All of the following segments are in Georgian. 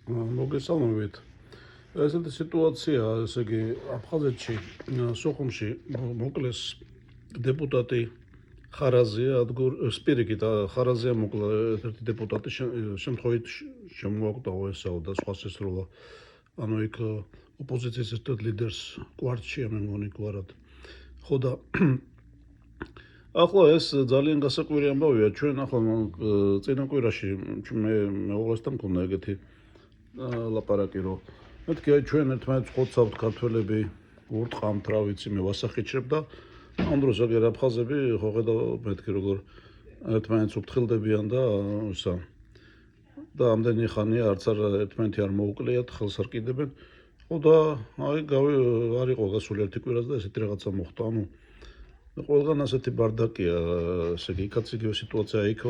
მოგესალმებით. ესეთი სიტუაცია, ესე იგი, აფხაზეთში, სოხუმში მოკლეს დეპუტატი ხარაზია, სპირიკით ხარაზია მოკლა ერთი დეპუტატი შემთხვევით შემოაკვდაო ესაო და სხვა შესრულა. ანუ იქ ოპოზიციის ერთ ლიდერს კვარტშია მე მგონი გვარად. ხო და ახლა ეს ძალიან გასაკვირი ამბავია. ჩვენ ახლა წინა კვირაში მე მეუღლესთან მქონდა ეგეთი ლაპარაკი, რომ მეთქი აი ჩვენ ერთმანეთს ხოცავთ ქართველები, ურტყამთ, რა ვიცი, მე ვასახიჩრებ და ამ დროს აგერ აფხაზები ხო ხედავ მეთქი როგორ ერთმანეთს უფრთხილდებიან და ისა და ამდენი ხანია არც ერთმანეთი არ მოუკლეათ, ხელს არ კიდებენ. ხო და აი არ იყო გასული ერთი კვირაც და ესეთი რაღაცა მოხდა. ანუ ყველგან ასეთი ბარდაკია, ესე იგი, იქაც იგივე სიტუაცია იქ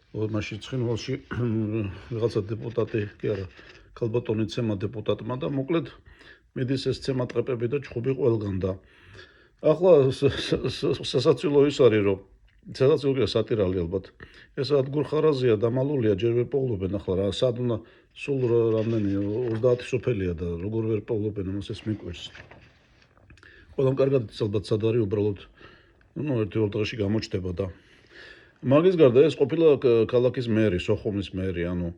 მაშინ ცხინვალში რაღაცა დეპუტატი, კი არა, ქალბატონი ცემა დეპუტატმა და მოკლედ მიდის ეს ცემა ტყეპები და ჩხუბი ყველგან და ახლა სასაცილო ის არის, რომ სასაცილოა სატირალი ალბათ. ეს ადგურ ხარაზია დამალულია, ჯერ ვერ პოულობენ ახლა რა, სად უნდა სულ რამდენი 30 სოფელია და როგორ ვერ პოულობენ ამას ეს მიკვირს. ყველამ კარგად იცის ალბათ სად არის უბრალოდ ერთი დღეში გამოჩნდება და მაგის გარდა ეს ყოფილა ქალაქის მერი, სოხუმის მერი, ანუ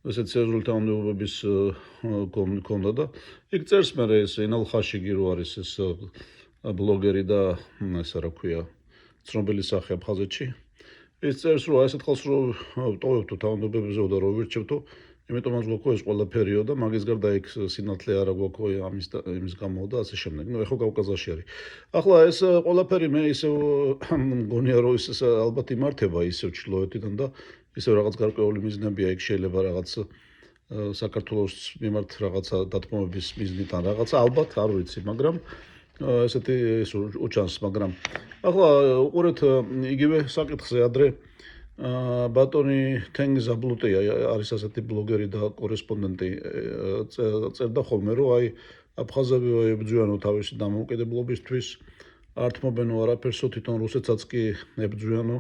ესეც სერიოზული თანამდებობების გქონდა და იქ წერს მე ეს ინალ ხაშიგი რო არის ეს ბლოგერი და ესა რა ქვია ცნობილი სახე აფხაზეთში. ის წერს რომ აი ესეთ ხალხს რო ტოვებთო თანამდებობებზე და რო ვირჩევთო, იმიტომ მას გვაქვს ეს ყველაფერიო და მაგის გარდა იქ სინათლე არა გვაქვს იმის გამო და ასე შემდეგ. ნუ ეხო კავკაზიაში არის. ახლა ეს ყველაფერი მე ისევ მგონია რომ ის ალბათ იმართება ისევ ჩრდილოეთიდან და ისევ რაღაც გარკვეული მიზნებია იქ შეიძლება რაღაც საქართველოს მიმართ რაღაცა დათმობების მიზნით ან რაღაცა ალბათ არ ვიცი, მაგრამ ესეთი უჩანს, მაგრამ ახლა უყურეთ იგივე საკითხზე ადრე ბატონი თენგიზ აბლუტია არის ასეთი ბლოგერი და კორესპონდენტი წერდა ხოლმე რომ აი აფხაზები ებრძვიანო თავისი დამოუკიდებლობისთვის არ თმობენო არაფერსო თვითონ რუსეთსაც კი ებრძვიანო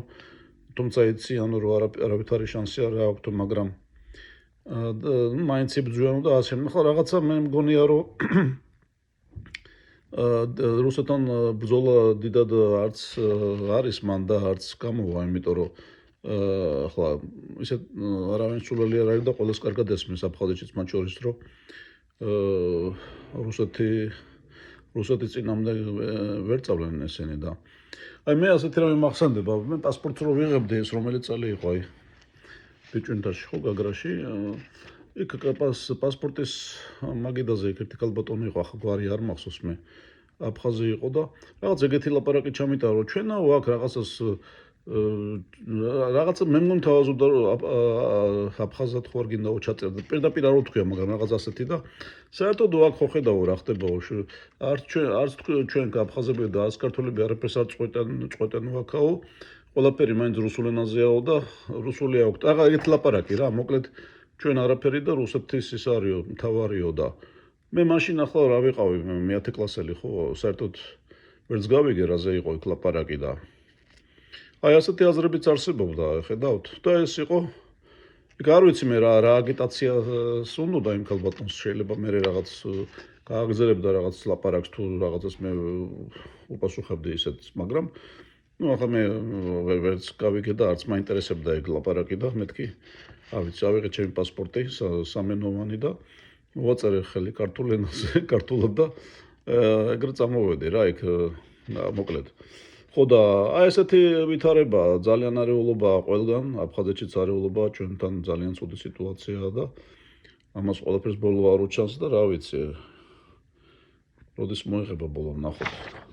თუმცა იცი ანუ რომ არავითარი შანსი არ აქვს მაგრამ მაინც ებრძვიანო და ასე ახლა რაღაცა მე მგონია რომ რუსეთთან ბრძოლა დიდად არც არის მან და არც გამოვა იმიტომ რომ ახლა ისე არავინ სულელი არ არის და ყველას კარგად ესმის აფხაზეთშიც მათ შორის რომ რუსეთი წინამდე ვერ წავლენ ესენი და აი მე ასეთი რამე მახსენდება მე პასპორტს რო ვიღებდი ეს რომელი წელი იყო აი ბიჭვინთაში ხო გაგრაში იქ პასპორტის მაგიდაზე იქ ერთი ქალბატონი იყო ახლა გვარი არ მახსოვს მე აფხაზი იყო და რაღაც ეგეთი ლაპარაკი ჩამიტარო რომ ჩვენაო აქ რაღაცას რაღაცა მე მგონი თავაზობდა რომ აფხაზად ხო არ გინდაო ჩაწერდა პირდაპირ არ ვთქვია მაგრამ რაღაც ასეთი და საერთოდ აქ ხო ხედავო რა ხდებაო არც ჩვენ აფხაზები და არც ქართველები არაფერს არ წყვეტენ აქაო ყველაფერი მაინც რუსულ ენაზეაო და რუსული აქვს აღა ეგეთი ლაპარაკი რა მოკლედ ჩვენ არაფერი და რუსეთის ის არისო მთავარიო და მე მაშინ ახლა რა ვიყავი მე 10 კლასელი ხო საერთოდ ვერც გავიგე რაზე იყო იქ ლაპარაკი და აი ასეთი აზრებიც არსებობდა ხედავთ და ეს იყო იქ არ ვიცი მე რა აგიტაციას უნდა იმ ქალბატონს შეიძლება მე რაღაც გააგზავნებდა რაღაც ლაპარაკს თუ რაღაცას მე უპასუხებდი ისეთს მაგრამ ნუ ახლა მე ვერც გავიგე და არც მაინტერესებდა ეგ ლაპარაკი და მეთქი არ ვიცი ავიღე ჩემი პასპორტი სამენოვანი და მოვაწერე ხელი ქართულ ენაზე ქართულად და ეგრე წამოვედი რა იქ მოკლედ ხო და აი ესეთი ვითარება ძალიან არეულობაა ყველგან აფხაზეთშიც არეულობაა ჩვენთან ძალიან ცუდი სიტუაციაა და ამას ყველაფერს ბოლო არ უჩანს და რა ვიცი როდის მოიღება ბოლო ვნახოთ